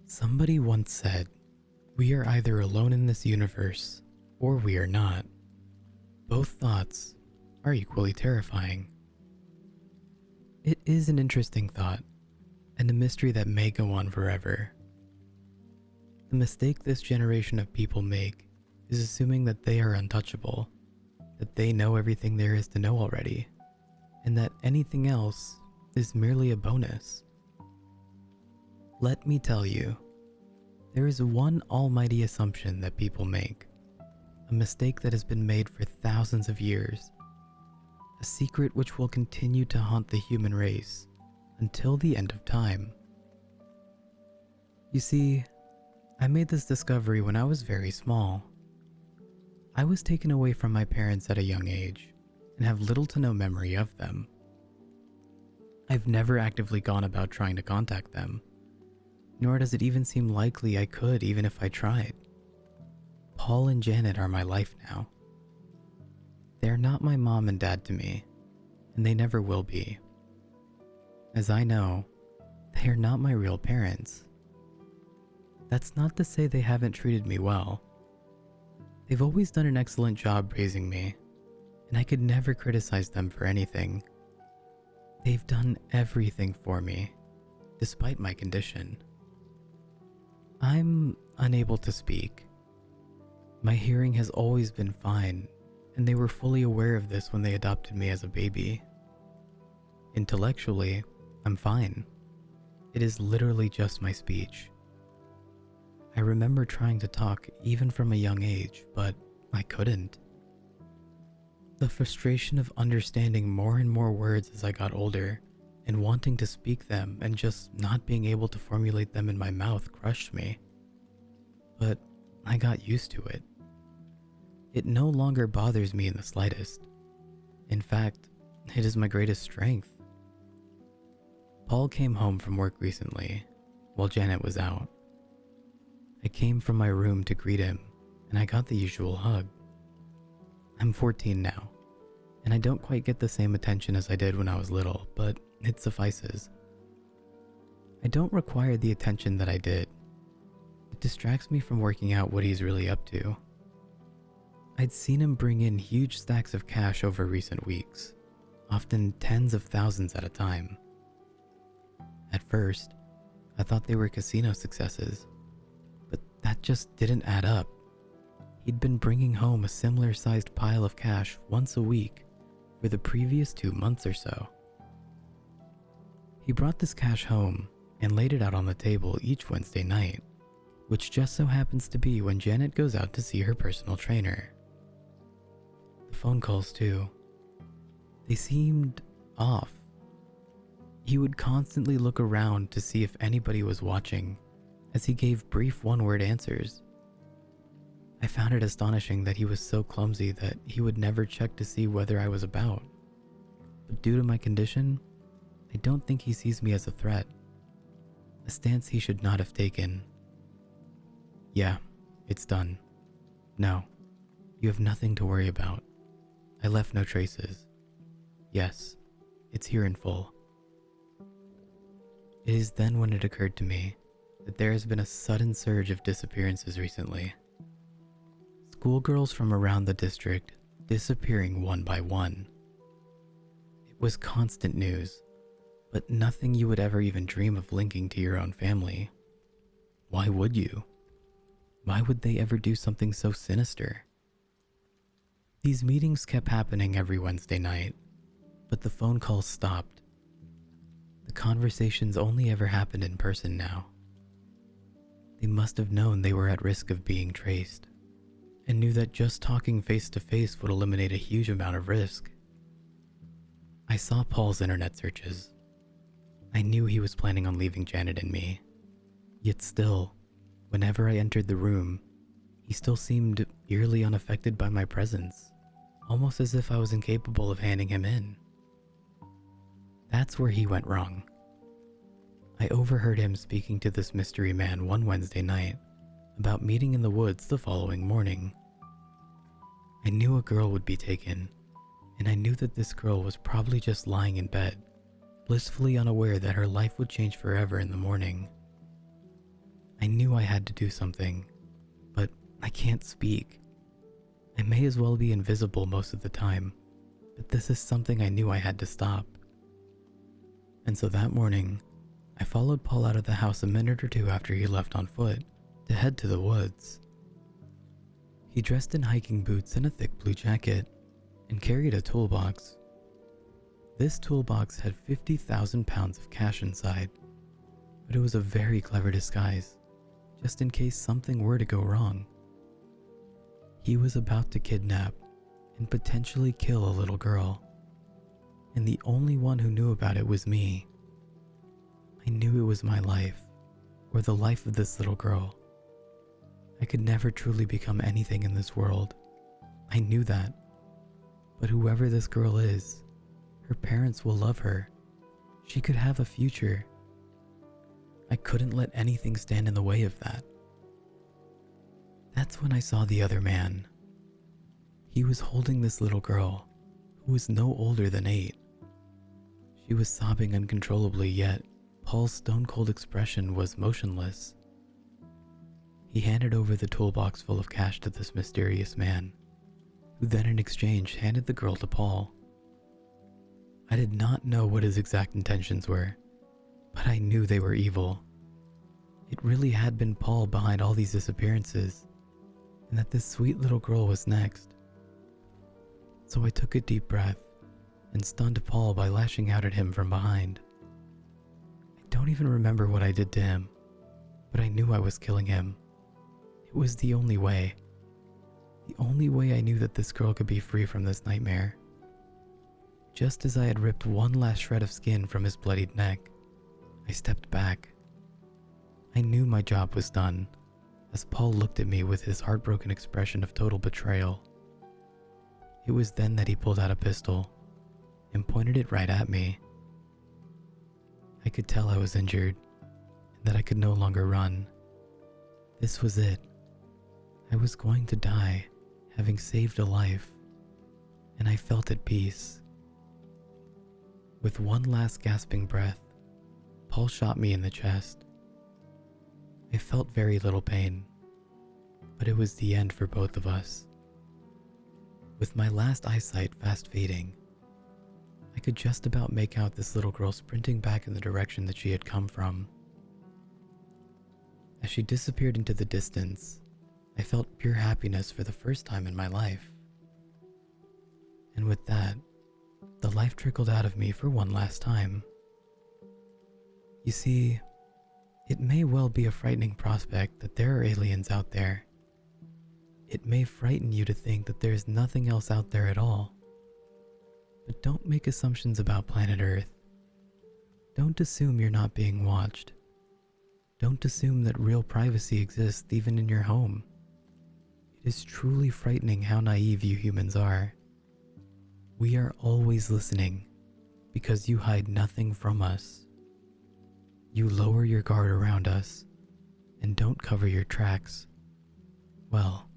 Somebody once said, "We are either alone in this universe, or we are not." Both thoughts are equally terrifying. It is an interesting thought, and a mystery that may go on forever. The mistake this generation of people make is assuming that they are untouchable, that they know everything there is to know already, and that anything else is merely a bonus. Let me tell you, there is one almighty assumption that people make, a mistake that has been made for thousands of years, a secret which will continue to haunt the human race until the end of time. You see, I made this discovery when I was very small. I was taken away from my parents at a young age and have little to no memory of them. I've never actively gone about trying to contact them, nor does it even seem likely I could even if I tried. Paul and Janet are my life now. They are not my mom and dad to me, and they never will be. As I know, they are not my real parents. That's not to say they haven't treated me well. They've always done an excellent job raising me, and I could never criticize them for anything. They've done everything for me, despite my condition. I'm unable to speak. My hearing has always been fine, and they were fully aware of this when they adopted me as a baby. Intellectually, I'm fine. It is literally just my speech. I remember trying to talk even from a young age, but I couldn't. The frustration of understanding more and more words as I got older and wanting to speak them and just not being able to formulate them in my mouth crushed me. But I got used to it. It no longer bothers me in the slightest. In fact, it is my greatest strength. Paul came home from work recently, while Janet was out. I came from my room to greet him, and I got the usual hug. I'm 14 now, and I don't quite get the same attention as I did when I was little, but it suffices. I don't require the attention that I did. It distracts me from working out what he's really up to. I'd seen him bring in huge stacks of cash over recent weeks, often tens of thousands at a time. At first, I thought they were casino successes, but that just didn't add up. He'd been bringing home a similar sized pile of cash once a week for the previous 2 months or so. He brought this cash home and laid it out on the table each Wednesday night, which just so happens to be when Janet goes out to see her personal trainer. The phone calls too. They seemed off. He would constantly look around to see if anybody was watching, as he gave brief one-word answers. I found it astonishing that he was so clumsy that he would never check to see whether I was about. But due to my condition, I don't think he sees me as a threat, a stance he should not have taken. Yeah, it's done. No, you have nothing to worry about. I left no traces. Yes, it's here in full. It is then when it occurred to me that there has been a sudden surge of disappearances recently. Schoolgirls from around the district disappearing one by one. It was constant news, but nothing you would ever even dream of linking to your own family. Why would you? Why would they ever do something so sinister? These meetings kept happening every Wednesday night, but the phone calls stopped. The conversations only ever happened in person now. They must have known they were at risk of being traced, and knew that just talking face to face would eliminate a huge amount of risk. I saw Paul's internet searches. I knew he was planning on leaving Janet and me, yet still, whenever I entered the room, he still seemed eerily unaffected by my presence, almost as if I was incapable of handing him in. That's where he went wrong. I overheard him speaking to this mystery man one Wednesday night about meeting in the woods the following morning. I knew a girl would be taken, and I knew that this girl was probably just lying in bed, blissfully unaware that her life would change forever in the morning. I knew I had to do something, but I can't speak. I may as well be invisible most of the time, but this is something I knew I had to stop. And so that morning, I followed Paul out of the house a minute or two after he left on foot to head to the woods. He dressed in hiking boots and a thick blue jacket and carried a toolbox. This toolbox had 50,000 pounds of cash inside, but it was a very clever disguise, just in case something were to go wrong. He was about to kidnap and potentially kill a little girl, and the only one who knew about it was me. I knew it was my life, or the life of this little girl. I could never truly become anything in this world. I knew that. But whoever this girl is, her parents will love her. She could have a future. I couldn't let anything stand in the way of that. That's when I saw the other man. He was holding this little girl, who was no older than 8. She was sobbing uncontrollably, yet Paul's stone-cold expression was motionless. He handed over the toolbox full of cash to this mysterious man, who then in exchange handed the girl to Paul. I did not know what his exact intentions were, but I knew they were evil. It really had been Paul behind all these disappearances, and that this sweet little girl was next. So I took a deep breath and stunned Paul by lashing out at him from behind. I don't even remember what I did to him, but I knew I was killing him. It was the only way. The only way I knew that this girl could be free from this nightmare. Just as I had ripped one last shred of skin from his bloodied neck, I stepped back. I knew my job was done, as Paul looked at me with his heartbroken expression of total betrayal. It was then that he pulled out a pistol and pointed it right at me. I could tell I was injured and that I could no longer run. This was it. I was going to die, having saved a life, and I felt at peace. With one last gasping breath, Paul shot me in the chest. I felt very little pain, but it was the end for both of us. With my last eyesight fast fading, I could just about make out this little girl sprinting back in the direction that she had come from. As she disappeared into the distance, I felt pure happiness for the first time in my life. And with that, the life trickled out of me for one last time. You see, it may well be a frightening prospect that there are aliens out there. It may frighten you to think that there's nothing else out there at all. But don't make assumptions about planet Earth. Don't assume you're not being watched. Don't assume that real privacy exists even in your home. It is truly frightening how naive you humans are. We are always listening because you hide nothing from us. You lower your guard around us and don't cover your tracks. Well,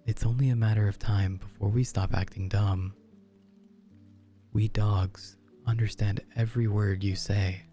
it's only a matter of time before we stop acting dumb. We dogs understand every word you say.